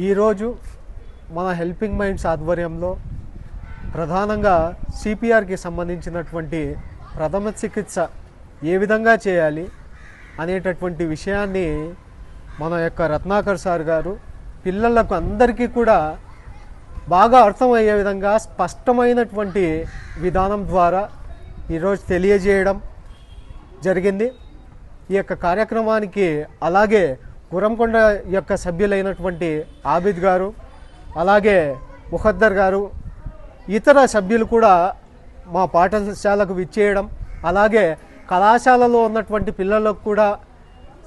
ఈరోజు మన helping minds ఆధ్వర్యంలో ప్రధానంగా సిపిఆర్కి సంబంధించినటువంటి ప్రథమ చికిత్స ఏ విధంగా చేయాలి అనేటటువంటి విషయాన్ని మన యొక్క రత్నాకర్ సార్ గారు పిల్లలకు అందరికీ కూడా బాగా అర్థమయ్యే విధంగా స్పష్టమైనటువంటి విధానం ద్వారా ఈరోజు తెలియజేయడం జరిగింది. ఈ యొక్క కార్యక్రమానికి అలాగే గురంకొండ యొక్క సభ్యులైనటువంటి ఆబిద్ గారు, అలాగే ముఖద్దర్ గారు, ఇతర సభ్యులు కూడా మా పాఠశాలకు విచ్చేయడం, అలాగే కళాశాలలో ఉన్నటువంటి పిల్లలకు కూడా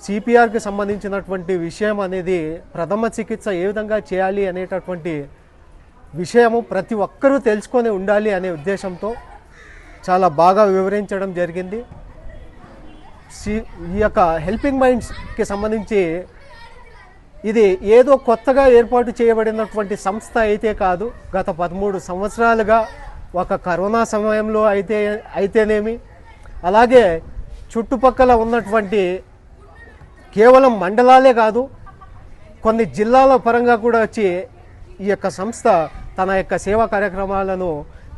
సిపిఆర్కి సంబంధించినటువంటి విషయం అనేది ప్రథమ చికిత్స ఏ విధంగా చేయాలి అనేటటువంటి విషయము ప్రతి ఒక్కరూ తెలుసుకొని ఉండాలి అనే ఉద్దేశంతో చాలా బాగా వివరించడం జరిగింది. ఈ యొక్క హెల్పింగ్ మైండ్స్కి సంబంధించి ఇది ఏదో కొత్తగా ఏర్పాటు చేయబడినటువంటి సంస్థ అయితే కాదు. గత 13 సంవత్సరాలుగా ఒక కరోనా సమయంలో అయితేనేమి, అలాగే చుట్టుపక్కల ఉన్నటువంటి కేవలం మండలాలే కాదు కొన్ని జిల్లాల పరంగా కూడా వచ్చి ఈ యొక్క సంస్థ తన యొక్క సేవా కార్యక్రమాలను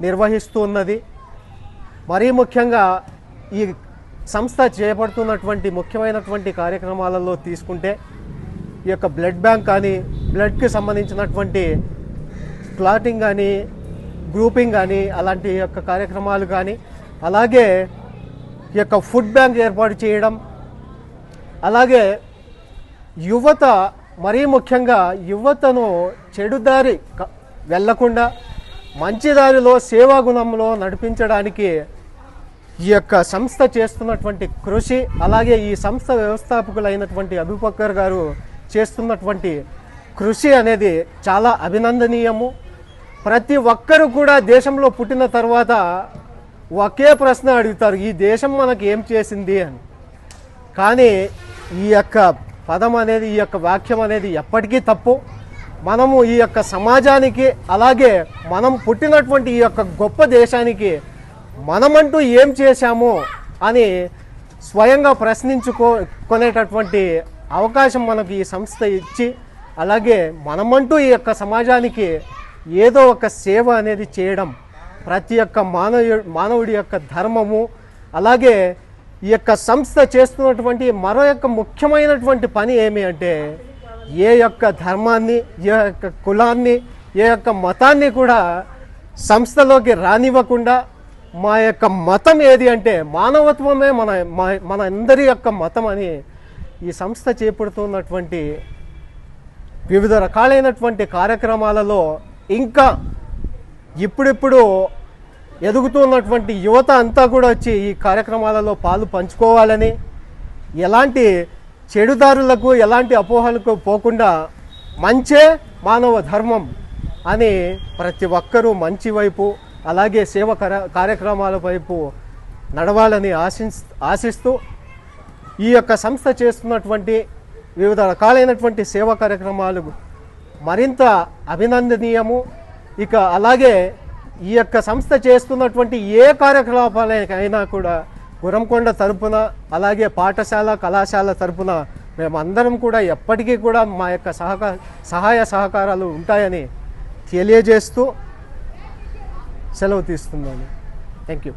నిర్వహిస్తూ ఉన్నది. మరీ ముఖ్యంగా ఈ సంస్థ చేపడుతున్నటువంటి ముఖ్యమైనటువంటి కార్యక్రమాలలో తీసుకుంటే ఈ యొక్క బ్లడ్ బ్యాంక్ కానీ, బ్లడ్కి సంబంధించినటువంటి క్లాటింగ్ కానీ, గ్రూపింగ్ కానీ, అలాంటి యొక్క కార్యక్రమాలు కానీ, అలాగే ఈ యొక్క ఫుడ్ బ్యాంక్ ఏర్పాటు చేయడం, అలాగే యువత మరీ ముఖ్యంగా యువతను చెడుదారి వెళ్లకుండా మంచి దారిలో సేవా గుణంలో నడిపించడానికి ఈ యొక్క సంస్థ చేస్తున్నటువంటి కృషి, అలాగే ఈ సంస్థ వ్యవస్థాపకులైనటువంటి అబూబకర్ గారు చేస్తున్నటువంటి కృషి అనేది చాలా అభినందనీయము. ప్రతి ఒక్కరూ కూడా దేశంలో పుట్టిన తర్వాత ఒకే ప్రశ్న అడుగుతారు, ఈ దేశం మనకి ఏం చేసింది అని. కానీ ఈ యొక్క పదం అనేది, ఈ యొక్క వాక్యం అనేది ఎప్పటికీ తప్పు. మనము ఈ యొక్క సమాజానికి, అలాగే మనం పుట్టినటువంటి ఈ యొక్క గొప్ప దేశానికి ఏం చేశాము అని స్వయంగా ప్రశ్నించుకునేటటువంటి అవకాశం మనకు ఈ సంస్థ ఇచ్చి, అలాగే ఈ యొక్క సమాజానికి ఏదో ఒక సేవ అనేది చేయడం ప్రతి ఒక్క మానవుడి యొక్క ధర్మము. అలాగే ఈ యొక్క సంస్థ చేస్తున్నటువంటి మరో యొక్క ముఖ్యమైనటువంటి పని ఏమి అంటే, ఏ యొక్క ధర్మాన్ని, ఏ యొక్క కులాన్ని, ఏ యొక్క మతాన్ని కూడా సంస్థలోకి రానివ్వకుండా మా యొక్క మతం ఏది అంటే మానవత్వమే మన అందరి యొక్క మతం అని ఈ సంస్థ చేపడుతున్నటువంటి వివిధ రకాలైనటువంటి కార్యక్రమాలలో ఇంకా ఇప్పుడిప్పుడు ఎదుగుతున్నటువంటి యువత అంతా కూడా వచ్చి ఈ కార్యక్రమాలలో పాలు పంచుకోవాలని, ఎలాంటి చెడుదారులకు, ఎలాంటి అపోహలకు పోకుండా మంచే మానవ ధర్మం అని ప్రతి ఒక్కరూ మంచి వైపు, అలాగే సేవ కార్యక్రమాల వైపు నడవాలని ఆశిస్తూ ఈ యొక్క సంస్థ చేస్తున్నటువంటి వివిధ రకాలైనటువంటి సేవా కార్యక్రమాలు మరింత అభినందనీయము. ఇక అలాగే ఈ యొక్క సంస్థ చేస్తున్నటువంటి ఏ కార్యకలాపాలైనా కూడా గురంకొండ తరపున, అలాగే పాఠశాల కళాశాల తరపున మేమందరం కూడా ఎప్పటికీ కూడా మా యొక్క సహాయ సహకారాలు ఉంటాయని తెలియజేస్తూ సెలవు తీసుకున్నాను. Thank you.